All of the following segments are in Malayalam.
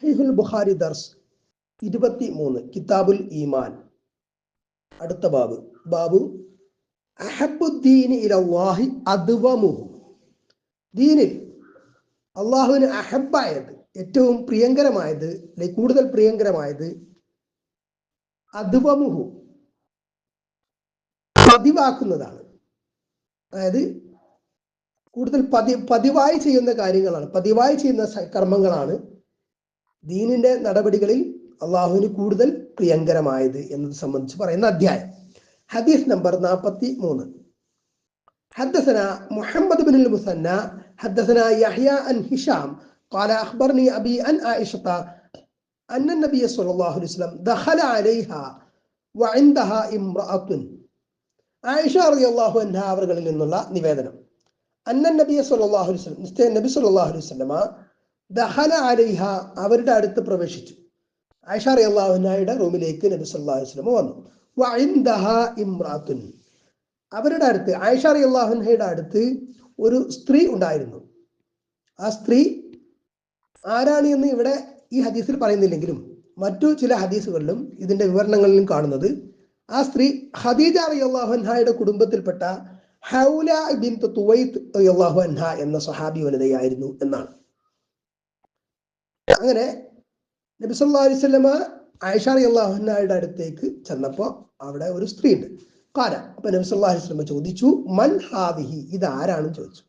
സഹീഹുൽ ബുഖാരി ദർസ് 23 കിതാബുൽ ഈമാൻ. അടുത്ത ബാബു അഹബ്ബുദ്ദീനി ഇലല്ലാഹി അദ്വമുഹു. ദീനിൽ അള്ളാഹുവിന് അഹബ്ബായത്, ഏറ്റവും പ്രിയങ്കരമായത്, അല്ലെങ്കിൽ കൂടുതൽ പ്രിയങ്കരമായത് അദ്വമുഹു, പതിവാക്കുന്നതാണ്. അതായത് കൂടുതൽ പതിവായി ചെയ്യുന്ന കാര്യങ്ങളാണ്, പതിവായി ചെയ്യുന്ന കർമ്മങ്ങളാണ് ദീനിന്റെ നടപടികളിൽ അള്ളാഹുവിന് കൂടുതൽ പ്രിയങ്കരമായത് എന്നത് സംബന്ധിച്ച് പറയുന്ന അധ്യായം. ഹദീസ് നമ്പർ 43. حدثنا محمد بن المثنى حدثنا يحيى عن هشام قال أخبرني أبي عن عائشة أن النبي صلى الله عليه وسلم دخل عليها وعندها امرأة. ആയിഷ റളിയല്ലാഹു അൻഹ അവകളിൽ നിന്നുള്ള നിവേദനം, അന്നൻ നബി സല്ലല്ലാഹു അലൈഹി വസല്ലം, നിശ്ചയം നബി സല്ലല്ലാഹു അലൈഹി വസല്ലമ ദഖല അലൈഹ, അവരുടെ അടുത്ത് പ്രവേശിച്ചു. ആയിഷ റളിയല്ലാഹു അൻഹയുടെ റൂമിലേക്ക് നബി സല്ലല്ലാഹു അലൈഹി വസല്ലമ വന്നു. വഇൻദഹ ഇംറഅത്തുൻ, അവരുടെ അടുത്ത്, ആയിഷ റളിയല്ലാഹു അൻഹയുടെ അടുത്ത് ഒരു സ്ത്രീ ഉണ്ടായിരുന്നു. ആ സ്ത്രീ ആരാണ് എന്ന് ഇവിടെ ഈ ഹദീസിൽ പറയുന്നില്ലെങ്കിലും മറ്റു ചില ഹദീസുകളിലും ഇതിന്റെ വിവരണങ്ങളിലും കാണുന്നത് ആ സ്ത്രീ ഖദീജ റളിയല്ലാഹു അൻഹയുടെ കുടുംബത്തിൽപ്പെട്ട ഹൗല ബിൻത് തുവൈത്ത് റളിയല്ലാഹു അൻഹ എന്ന സ്വഹാബി വനിതയായിരുന്നു എന്നാണ്. അങ്ങനെ നബി സല്ലല്ലാഹു അലൈഹി വസല്ലമ ആയിഷ റളിയല്ലാഹു അൻഹയുടെ അടുത്തേക്ക് ചെന്നപ്പോൾ അവിടെ ഒരു സ്ത്രീ ഉണ്ട്. ഖാല, അപ്പൊ നബി സല്ലല്ലാഹു അലൈഹി വസല്ലമ ചോദിച്ചു, മൻ ഹാദിഹി, ഇത് ആരാണെന്ന് ചോദിച്ചു.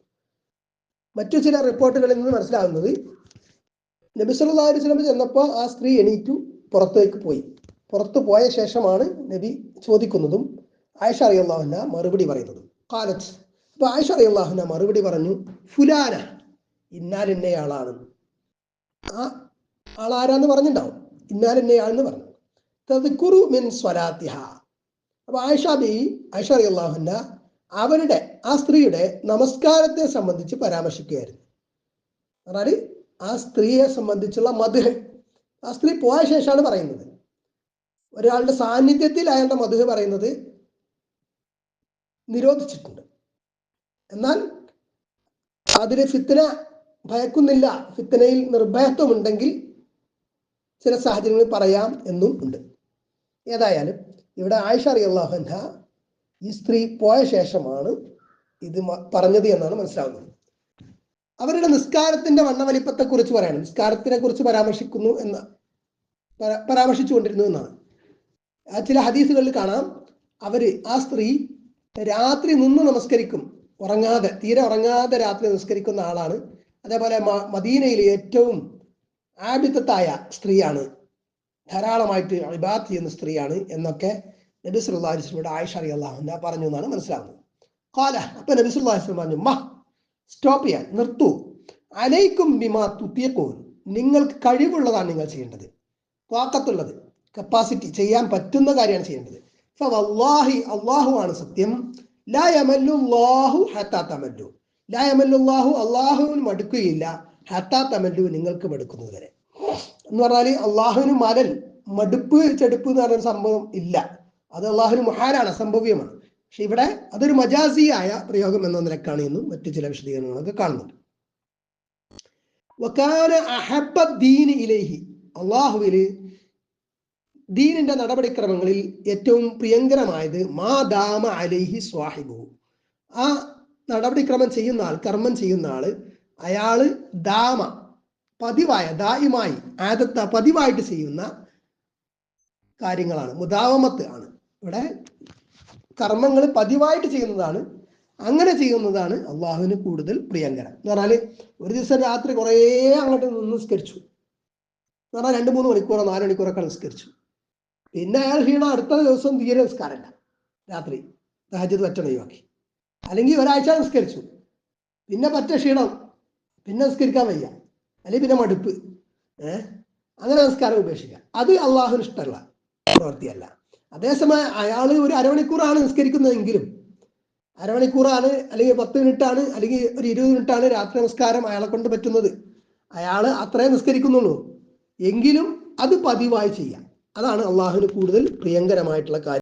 മറ്റു ചില റിപ്പോർട്ടുകളിൽ നിന്ന് മനസ്സിലാകുന്നത് നബി സല്ലല്ലാഹു അലൈഹി വസല്ലമ ചെന്നപ്പോൾ ആ സ്ത്രീ എണീറ്റു പുറത്തേക്ക് പോയി. പുറത്തു പോയ ശേഷമാണ് നബി ചോദിക്കുന്നതും ആയിഷ റളിയല്ലാഹു അൻഹ മറുപടി പറയുന്നതും. ഖാലത്ത്, അപ്പൊ ആയിഷ റളിയല്ലാഹു അൻഹ മറുപടി പറഞ്ഞു, ഫുലാന, ഇന്നാലിന്നയാളാണ്. ആ ആളാരാന്ന് പറഞ്ഞിട്ടുണ്ടാവും, ഇന്നാലിന്നയാളെന്ന് പറഞ്ഞു. തദ്കുറു മിൻ സ്വലാത്തിഹ, അപ്പൊ ആയിഷ റളിയല്ലാഹു അൻഹ അവരുടെ, ആ സ്ത്രീയുടെ നമസ്കാരത്തെ സംബന്ധിച്ച് പരാമർശിക്കുകയായിരുന്നു. അതായത് ആ സ്ത്രീയെ സംബന്ധിച്ചുള്ള മദ്ഹ് ആ സ്ത്രീ പോയ ശേഷമാണ് പറയുന്നത്. ഒരാളുടെ സാന്നിധ്യത്തിൽ അയാളുടെ മദ്ഹ് പറയുന്നത് നിരോധിച്ചിട്ടുണ്ട്. എന്നാൽ അതിന് ഫിത്ന ഭയക്കുന്നില്ല, ഫിത്നയിൽ നിർഭയത്വം ഉണ്ടെങ്കിൽ ചില സാഹചര്യങ്ങളിൽ പറയാം എന്നും ഉണ്ട്. ഏതായാലും ഇവിടെ ആയിഷ റളിയല്ലാഹു അൻഹ ഈ സ്ത്രീ പോയ ശേഷമാണ് ഇത് പറഞ്ഞത് എന്നാണ് മനസ്സിലാവുന്നത്. അവരുടെ നിസ്കാരത്തിന്റെ വണ്ണവലിപ്പത്തെക്കുറിച്ച് പറയണം, നിസ്കാരത്തിനെ കുറിച്ച് പരാമർശിച്ചുകൊണ്ടിരുന്നു എന്നാണ്. ചില ഹദീസുകളിൽ കാണാം, ആ സ്ത്രീ രാത്രി നിന്ന് നമസ്കരിക്കും, ഉറങ്ങാതെ, തീരെ ഉറങ്ങാതെ രാത്രി നമസ്കരിക്കുന്ന ആളാണ്. അതേപോലെ മദീനയിലെ ഏറ്റവും ആബിദത്തായ സ്ത്രീയാണ്, ധാരാളമായിട്ട് ഇബാദത്ത് ചെയ്യുന്ന സ്ത്രീയാണ് എന്നൊക്കെ നബി സല്ലല്ലാഹു അലൈഹി വസല്ലമയുടെ ആയിഷ റളിയല്ലാഹു അൻഹ പറഞ്ഞു എന്നാണ് മനസ്സിലാവുന്നത്. ഖാല, അപ്പൊ നബി സല്ലല്ലാഹു അലൈഹി വസല്ലം പറഞ്ഞു, സ്റ്റോപ്പ് ചെയ്യാൻ, നിർത്തൂ. അലൈക്കും ബിമാ തുതീഖൂൻ, നിങ്ങൾക്ക് കഴിവുള്ളതാണ് നിങ്ങൾ ചെയ്യേണ്ടത്, ത്വാഖത്തുള്ളത്, കപ്പാസിറ്റി, ചെയ്യാൻ പറ്റുന്ന കാര്യമാണ് ചെയ്യേണ്ടത്. ഫവല്ലാഹി, അല്ലാഹു ആണ് സത്യം, ലാ യമല്ലുല്ലാഹു ഹത്താ തമല്ലു, ലാ യമല്ലുല്ലാഹു, അല്ലാഹുവിന് മടുക്കുകയില്ല, ഹത്താ തമല്ലു, നിങ്ങൾക്ക് മടുക്കുന്നത് വരെ. എന്ന് പറഞ്ഞാൽ അള്ളാഹുവിന് മടുപ്പ് ചെടുപ്പ് എന്ന് പറയുന്ന സംഭവം ഇല്ല, അത് അള്ളാഹുവിന് മുഹാലാണ്, അസംഭവ്യമാണ്. പക്ഷെ ഇവിടെ അതൊരു മജാസിയായ പ്രയോഗം എന്ന നിലക്കാണ് എന്നും മറ്റു ചില വിശദീകരണങ്ങളൊക്കെ കാണുന്നുണ്ട്. വകാന അഹബ്ബ ദീനി ഇലൈഹി, അള്ളാഹുവിന് ദീനിന്റെ നടപടിക്രമങ്ങളിൽ ഏറ്റവും പ്രിയങ്കരമായത് മാ ദാമ അലൈഹി സ്വാഹിബു, ആ നടപടിക്രമം ചെയ്യുന്ന ആൾ, കർമ്മം ചെയ്യുന്ന ആള്, അയാള് ദാമ, പതിവായ, ദായിമായി, പതിവായിട്ട് ചെയ്യുന്ന കാര്യങ്ങളാണ്, മുദാവമത്ത് ആണ്. ഇവിടെ കർമ്മങ്ങൾ പതിവായിട്ട് ചെയ്യുന്നതാണ്, അങ്ങനെ ചെയ്യുന്നതാണ് അള്ളാഹുവിന് കൂടുതൽ പ്രിയങ്കരം. എന്ന് പറഞ്ഞാല് ഒരു ദിവസം രാത്രി കുറേ അങ്ങോട്ട് നിന്ന് നിസ്കരിച്ചു എന്ന് പറഞ്ഞാൽ 2-3 മണിക്കൂറോ 4 മണിക്കൂറൊക്കെ നിസ്കരിച്ചു, പിന്നെ അയാൾ ക്ഷീണം, അടുത്ത ദിവസം തീരെ നിസ്കാരമില്ല, രാത്രി തഹജ്ജുദ് പറ്റ ഒഴിവാക്കി. അല്ലെങ്കിൽ ഒരാഴ്ച നിസ്കരിച്ചു, പിന്നെ പറ്റ ക്ഷീണം, പിന്നെ നിസ്കരിക്കാൻ വയ്യ, അല്ലെങ്കിൽ പിന്നെ മടുപ്പ്, അങ്ങനെ നിസ്കാരം ഉപേക്ഷിക്കുക, അത് അള്ളാഹുവിന് ഇഷ്ടമുള്ള പ്രവൃത്തിയല്ല. അതേസമയം അയാൾ ഒരു അരമണിക്കൂറാണ് നിസ്കരിക്കുന്നതെങ്കിലും, അരമണിക്കൂറാണ്, അല്ലെങ്കിൽ 10 മിനിറ്റാണ്, അല്ലെങ്കിൽ ഒരു 20 മിനിറ്റാണ് രാത്രി നമസ്കാരം അയാളെ കൊണ്ട് പറ്റുന്നത്, അയാൾ അത്രേ നിസ്കരിക്കുന്നുള്ളൂ, എങ്കിലും അത് പതിവായി ചെയ്യാം, അതാണ് അള്ളാഹുവിന് കൂടുതൽ പ്രിയങ്കരമായിട്ടുള്ള കാര്യം.